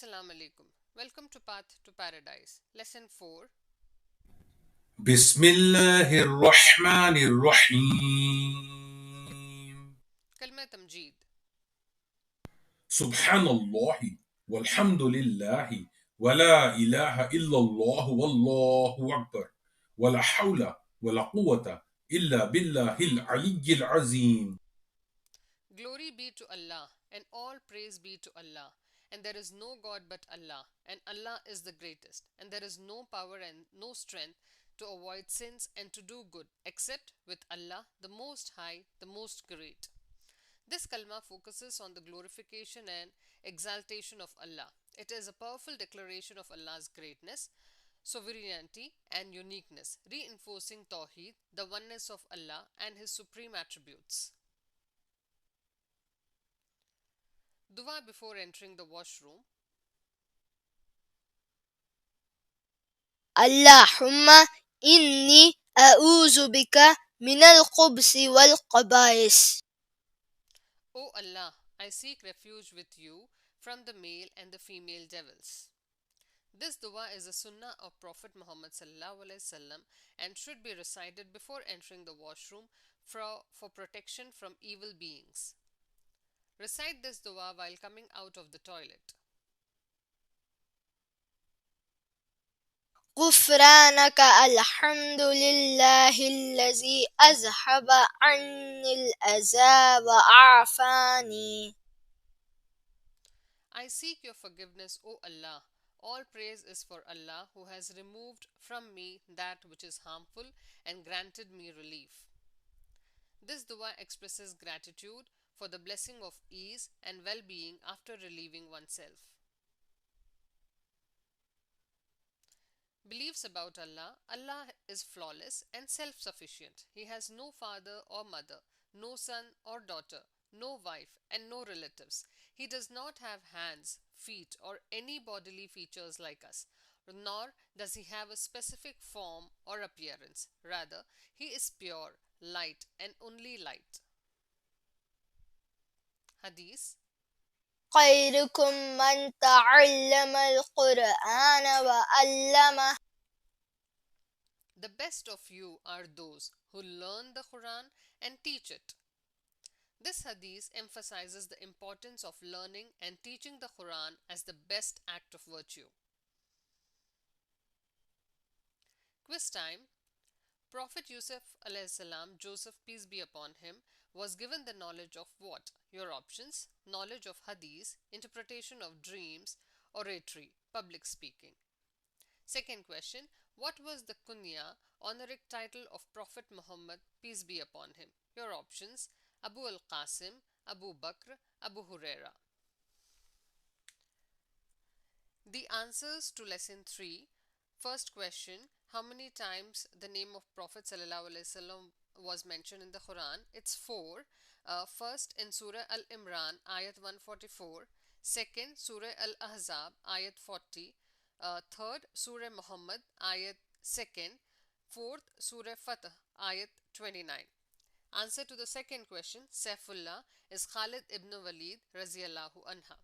Assalamu alaikum. Welcome to Path to Paradise. Lesson 4. بسم الله الرحمن الرحيم. Kalma Tamjeed. سبحان الله والحمد لله ولا إله إلا الله والله أكبر ولا حول ولا قوة إلا بالله العلي العظيم. Glory be to Allah, and all praise be to Allah. And there is no God but Allah, and Allah is the greatest. And there is no power and no strength to avoid sins and to do good, except with Allah, the Most High, the Most Great. This kalma focuses on the glorification and exaltation of Allah. It is a powerful declaration of Allah's greatness, sovereignty, and uniqueness, reinforcing Tawheed, the oneness of Allah, and His supreme attributes. Dua before entering the washroom. اللهم إني أعوذ بك من الخبث والخبائث. O Allah, I seek refuge with you from the male and the female devils. This dua is a sunnah of Prophet Muhammad ﷺ and should be recited before entering the washroom for protection from evil beings. Recite this dua while coming out of the toilet. غفرانك الحمد لله الذي أذهب عني الأذى وعافاني. I seek your forgiveness, O Allah. All praise is for Allah who has removed from me that which is harmful and granted me relief. This dua expresses gratitude for the blessing of ease and well-being after relieving oneself. Beliefs about Allah. Allah is flawless and self-sufficient. He has no father or mother, no son or daughter, no wife and no relatives. He does not have hands, feet or any bodily features like us, nor does he have a specific form or appearance. Rather, he is pure, light and only light. Hadith. خيركم من تعلم القرآن وعلمه. The best of you are those who learn the Quran and teach it. This hadith emphasizes the importance of learning and teaching the Quran as the best act of virtue. Quiz time. Prophet Yusuf salam, Joseph peace be upon him, was given the knowledge of what? Your options: knowledge of hadith, interpretation of dreams, oratory, public speaking. Second question, what was the kunya, honorific title of Prophet Muhammad peace be upon him? Your options: Abu al-Qasim, Abu Bakr, Abu Huraira. The answers to lesson 3. First question, how many times the name of Prophet ﷺ was mentioned in the Quran? It's 4. First in Surah Al-Imran, ayat 144. Second, Surah Al-Ahzab, ayat 40. Third, Surah Muhammad, ayat 2nd. Fourth, Surah Fatah, ayat 29. Answer to the second question, Saifullah, is Khalid ibn Walid, raziyallahu anha.